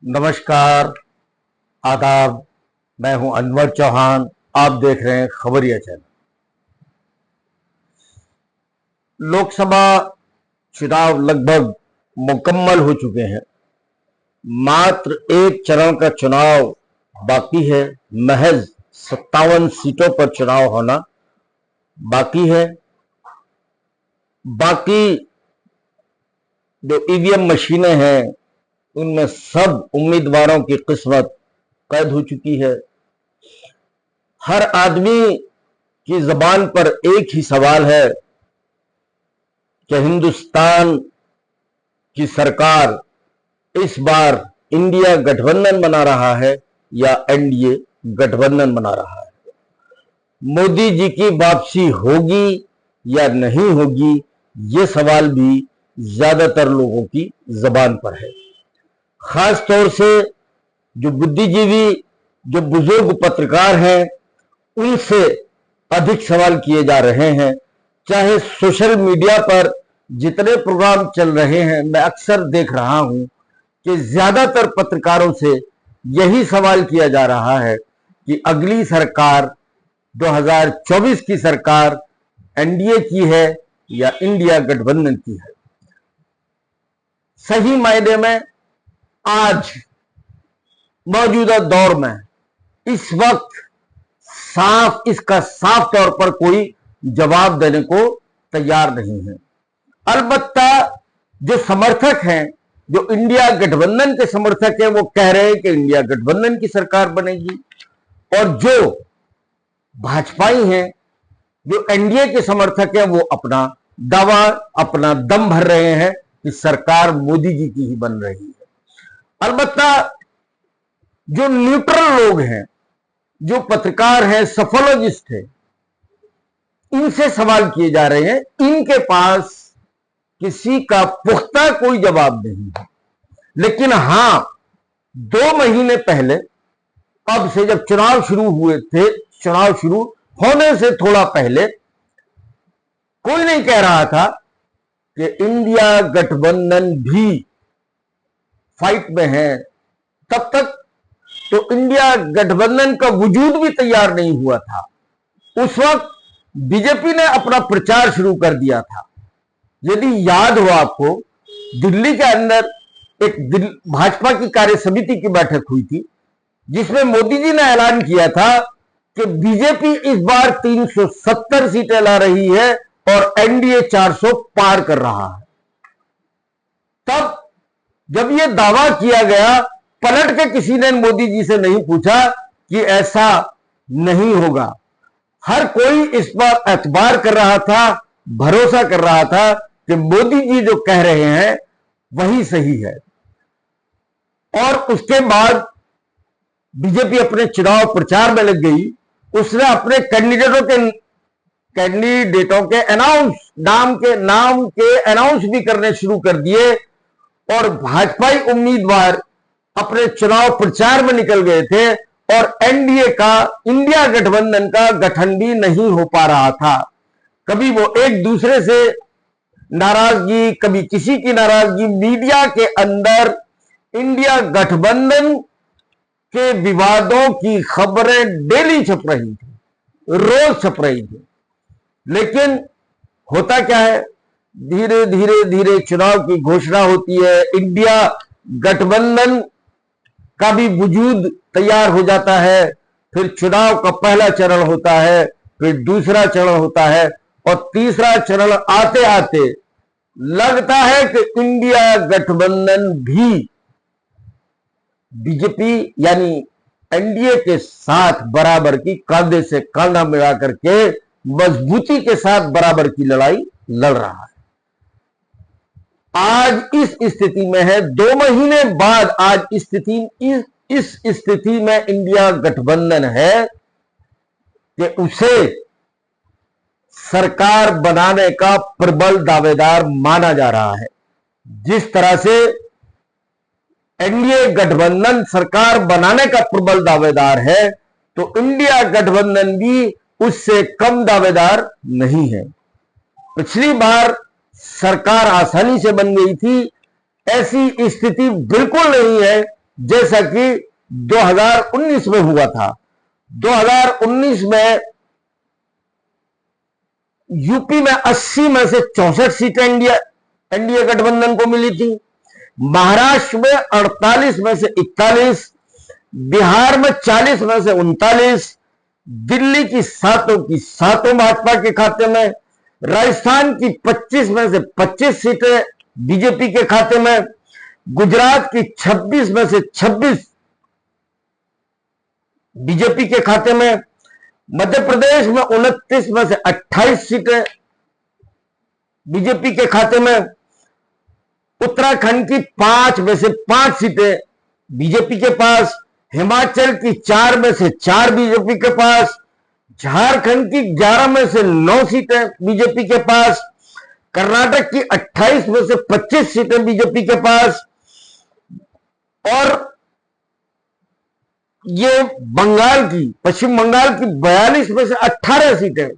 नमस्कार, आदाब। मैं हूं अनवर चौहान। आप देख रहे हैं खबरिया चैनल। लोकसभा चुनाव लगभग मुकम्मल हो चुके हैं। मात्र एक चरण का चुनाव बाकी है। महज 57 सीटों पर चुनाव होना बाकी है। बाकी जो ईवीएम मशीनें हैं उनमें सब उम्मीदवारों की किस्मत कैद हो चुकी है। हर आदमी की जबान पर एक ही सवाल है कि हिंदुस्तान की सरकार इस बार इंडिया गठबंधन बना रहा है या एनडीए गठबंधन बना रहा है। मोदी जी की वापसी होगी या नहीं होगी, ये सवाल भी ज्यादातर लोगों की जबान पर है। खास तौर से जो बुद्धिजीवी, जो बुजुर्ग पत्रकार हैं, उनसे अधिक सवाल किए जा रहे हैं। चाहे सोशल मीडिया पर जितने प्रोग्राम चल रहे हैं, मैं अक्सर देख रहा हूं कि ज्यादातर पत्रकारों से यही सवाल किया जा रहा है कि अगली सरकार 2024 की सरकार एनडीए की है या इंडिया गठबंधन की है। सही मायने में आज मौजूदा दौर में इस वक्त इसका साफ तौर पर कोई जवाब देने को तैयार नहीं है। अलबत्ता जो समर्थक हैं, जो इंडिया गठबंधन के समर्थक हैं, वो कह रहे हैं कि इंडिया गठबंधन की सरकार बनेगी। और जो भाजपाई हैं, जो एनडीए के समर्थक हैं, वो अपना दावा, अपना दम भर रहे हैं कि सरकार मोदी जी की ही बन रही है। अलबत्ता जो न्यूट्रल लोग हैं, जो पत्रकार हैं, सफोलॉजिस्ट हैं, इनसे सवाल किए जा रहे हैं। इनके पास किसी का पुख्ता कोई जवाब नहीं है। लेकिन हां, 2 महीने पहले, अब से जब चुनाव शुरू हुए थे, चुनाव शुरू होने से थोड़ा पहले कोई नहीं कह रहा था कि इंडिया गठबंधन भी फाइट में है। तब तक तो इंडिया गठबंधन का वजूद भी तैयार नहीं हुआ था। उस वक्त बीजेपी ने अपना प्रचार शुरू कर दिया था। यदि याद हो आपको, दिल्ली के अंदर एक भाजपा की कार्य समिति की बैठक हुई थी, जिसमें मोदी जी ने ऐलान किया था कि बीजेपी इस बार 370 सीटें ला रही है और एनडीए 400 पार कर रहा है। तब जब यह दावा किया गया, पलट के किसी ने मोदी जी से नहीं पूछा कि ऐसा नहीं होगा। हर कोई इस पर एतबार कर रहा था, भरोसा कर रहा था कि मोदी जी जो कह रहे हैं वही सही है। और उसके बाद बीजेपी अपने चुनाव प्रचार में लग गई। उसने अपने कैंडिडेटों के नाम के अनाउंस भी करने शुरू कर दिए और भाजपाई उम्मीदवार अपने चुनाव प्रचार में निकल गए थे और एनडीए का, इंडिया गठबंधन का गठन भी नहीं हो पा रहा था। कभी वो एक दूसरे से नाराजगी, कभी किसी की नाराजगी। मीडिया के अंदर इंडिया गठबंधन के विवादों की खबरें डेली छप रही थी, रोज छप रही थी। लेकिन होता क्या है, धीरे धीरे चुनाव की घोषणा होती है, इंडिया गठबंधन का भी वजूद तैयार हो जाता है। फिर चुनाव का पहला चरण होता है, फिर दूसरा चरण होता है और तीसरा चरण आते आते लगता है कि इंडिया गठबंधन भी बीजेपी यानी एनडीए के साथ बराबर की, कंधे से कंधा मिला करके मजबूती के साथ बराबर की लड़ाई लड़ रहा है। आज इस स्थिति में है, 2 महीने बाद आज इस स्थिति में इंडिया गठबंधन है कि उसे सरकार बनाने का प्रबल दावेदार माना जा रहा है। जिस तरह से एनडीए गठबंधन सरकार बनाने का प्रबल दावेदार है, तो इंडिया गठबंधन भी उससे कम दावेदार नहीं है। पिछली बार सरकार आसानी से बन गई थी, ऐसी स्थिति बिल्कुल नहीं है जैसा कि 2019 में हुआ था। 2019 में यूपी में 80 में से 64 सीटें एनडीए गठबंधन को मिली थी, महाराष्ट्र में 48 में से 41, बिहार में 40 में से 39, दिल्ली की सातों भाजपा के खाते में, राजस्थान की 25 में से 25 सीटें बीजेपी के खाते में, गुजरात की 26 में से 26 बीजेपी के खाते में, मध्य प्रदेश में 29 में से 28 सीटें बीजेपी के खाते में, उत्तराखंड की 5 में से 5 सीटें बीजेपी के पास, हिमाचल की 4 में से 4 बीजेपी के पास, झारखंड की 11 में से 9 सीटें बीजेपी के पास, कर्नाटक की 28 में से 25 सीटें बीजेपी के पास, और ये पश्चिम बंगाल की 42 में से 18 सीटें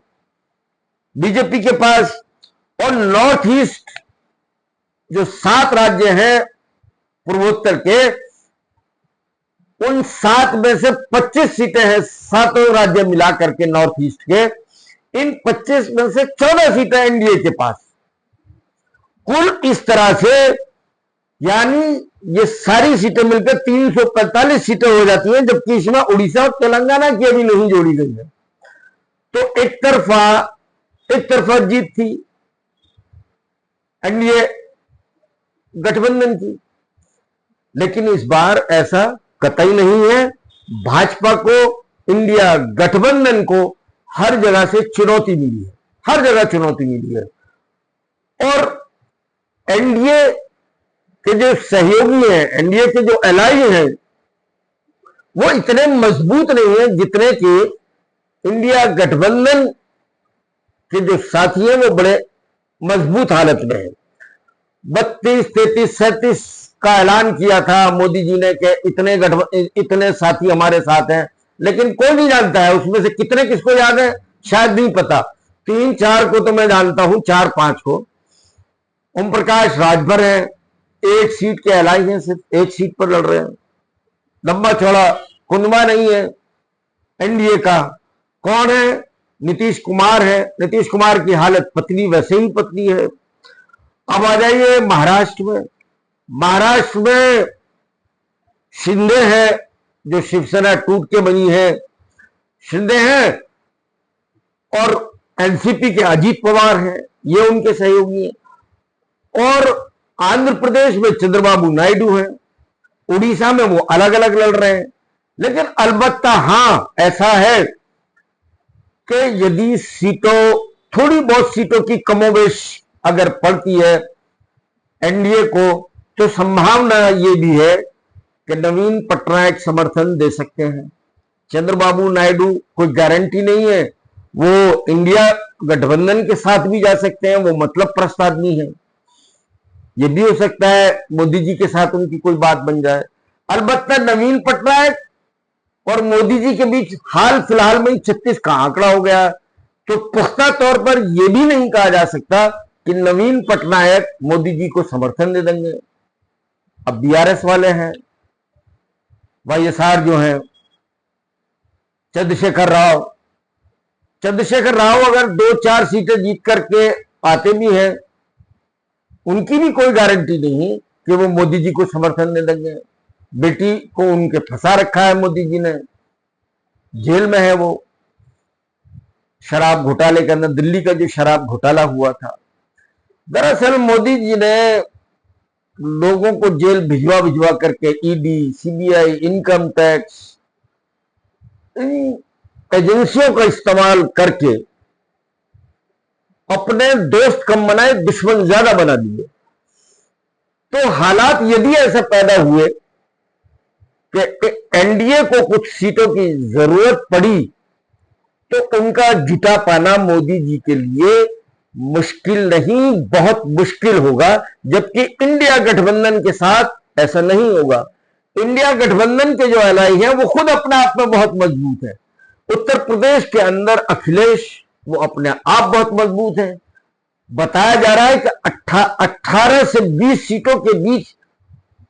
बीजेपी के पास, और नॉर्थ ईस्ट जो 7 राज्य हैं पूर्वोत्तर के, उन 7 में से 25 सीटें हैं, 7 राज्य मिलाकर के नॉर्थ ईस्ट के, इन 25 में से 14 सीटें एनडीए के पास। कुल इस तरह से यानी ये सारी सीटें मिलकर 345 सीटें हो जाती हैं, जबकि इसमें उड़ीसा और तेलंगाना की अभी नहीं जोड़ी गई है। तो एक तरफा जीत थी एनडीए गठबंधन की, लेकिन इस बार ऐसा कतई नहीं है। भाजपा को, इंडिया गठबंधन को हर जगह से चुनौती मिली है, हर जगह चुनौती मिली है। और एनडीए के जो सहयोगी हैं, एनडीए के जो एलाई हैं, वो इतने मजबूत नहीं है जितने कि इंडिया गठबंधन के जो साथी हैं वो बड़े मजबूत हालत में है। 32, 33, 37 का ऐलान किया था मोदी जी ने कि इतने साथी हमारे साथ हैं, लेकिन कोई नहीं जानता है उसमें से कितने किसको याद है, शायद नहीं पता। 3-4 को तो मैं जानता हूं, 4-5 को। ओम प्रकाश राजभर है, 1 सीट के एलाई हैं, सिर्फ 1 सीट पर लड़ रहे हैं। लंबा चौड़ा कुंदमा नहीं है एनडीए का। कौन है? नीतीश कुमार है। नीतीश कुमार की हालत पतली वैसे ही पतली है। अब आ जाइए महाराष्ट्र में। महाराष्ट्र में शिंदे है, जो शिवसेना टूट के बनी है, शिंदे हैं, और एनसीपी के अजीत पवार हैं, ये उनके सहयोगी हैं। और आंध्र प्रदेश में चंद्रबाबू नायडू हैं, उड़ीसा में वो अलग अलग लड़ रहे हैं। लेकिन अलबत्ता हां, ऐसा है कि यदि थोड़ी बहुत सीटों की कमोबेश अगर पड़ती है एनडीए को, तो संभावना ये भी है कि नवीन पटनायक समर्थन दे सकते हैं। चंद्रबाबू नायडू कोई गारंटी नहीं है, वो इंडिया गठबंधन के साथ भी जा सकते हैं, वो मतलब प्रस्त आदमी है। ये भी हो सकता है मोदी जी के साथ उनकी कोई बात बन जाए। अलबत्ता नवीन पटनायक और मोदी जी के बीच हाल फिलहाल में 36 का आंकड़ा हो गया, तो पुख्ता तौर पर यह भी नहीं कहा जा सकता कि नवीन पटनायक मोदी जी को समर्थन दे देंगे। अब बीआरएस वाले हैं, वाईएसआर जो हैं, चंद्रशेखर राव अगर 2-4 सीटें जीत करके आते भी हैं, उनकी भी कोई गारंटी नहीं कि वो मोदी जी को समर्थन दे देंगे। बेटी को उनके फंसा रखा है मोदी जी ने, जेल में है वो, शराब घोटाले के अंदर, दिल्ली का जो शराब घोटाला हुआ था। दरअसल मोदी जी ने लोगों को जेल भिजवा करके ईडी, सीबीआई, इनकम टैक्स, इन एजेंसियों का इस्तेमाल करके अपने दोस्त कम बनाए, दुश्मन ज्यादा बना दिए। तो हालात यदि ऐसे पैदा हुए कि एनडीए को कुछ सीटों की जरूरत पड़ी, तो उनका जुटा पाना मोदी जी के लिए मुश्किल नहीं, बहुत मुश्किल होगा। जबकि इंडिया गठबंधन के साथ ऐसा नहीं होगा। इंडिया गठबंधन के जो एलाई हैं वो खुद अपने आप में बहुत मजबूत है। उत्तर प्रदेश के अंदर अखिलेश वो अपने आप बहुत मजबूत है। बताया जा रहा है कि 18 से 20 सीटों के बीच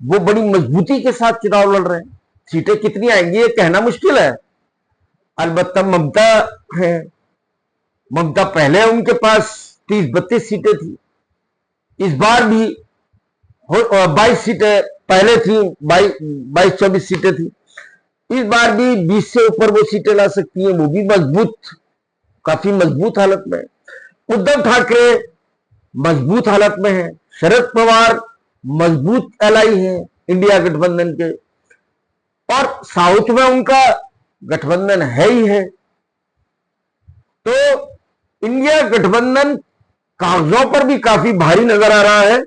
वो बड़ी मजबूती के साथ चुनाव लड़ रहे हैं। सीटें कितनी आएंगी ये कहना मुश्किल है। अलबत्ता ममता है, ममता पहले उनके पास 30-32 सीटें थी, इस बार भी 22 सीटें पहले थी, 22-24 सीटें थी, इस बार भी 20 से ऊपर वो सीटें ला सकती है, वो भी मजबूत, काफी मजबूत हालत में। उद्धव ठाकरे मजबूत हालत में है, शरद पवार मजबूत एलाई है इंडिया गठबंधन के, और साउथ में उनका गठबंधन है ही है। तो इंडिया गठबंधन कागजों पर भी काफी भारी नजर आ रहा है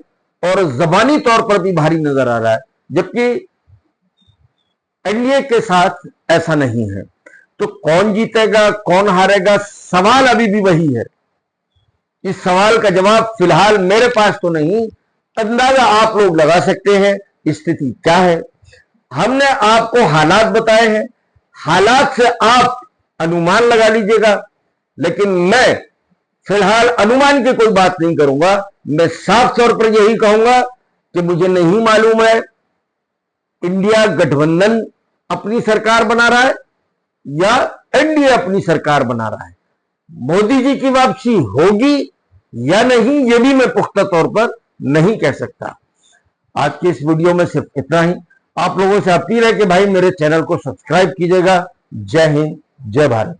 और जबानी तौर पर भी भारी नजर आ रहा है, जबकि एनडीए के साथ ऐसा नहीं है। तो कौन जीतेगा कौन हारेगा, सवाल अभी भी वही है। इस सवाल का जवाब फिलहाल मेरे पास तो नहीं, अंदाजा आप लोग लगा सकते हैं स्थिति क्या है। हमने आपको हालात बताए हैं, हालात से आप अनुमान लगा लीजिएगा, लेकिन मैं फिलहाल अनुमान की कोई बात नहीं करूंगा। मैं साफ तौर पर यही कहूंगा कि मुझे नहीं मालूम है इंडिया गठबंधन अपनी सरकार बना रहा है या एनडीए अपनी सरकार बना रहा है। मोदी जी की वापसी होगी या नहीं, यह भी मैं पुख्ता तौर पर नहीं कह सकता। आज की इस वीडियो में सिर्फ इतना ही। आप लोगों से अपील है कि भाई मेरे चैनल को सब्सक्राइब कीजिएगा। जय हिंद, जय भारत।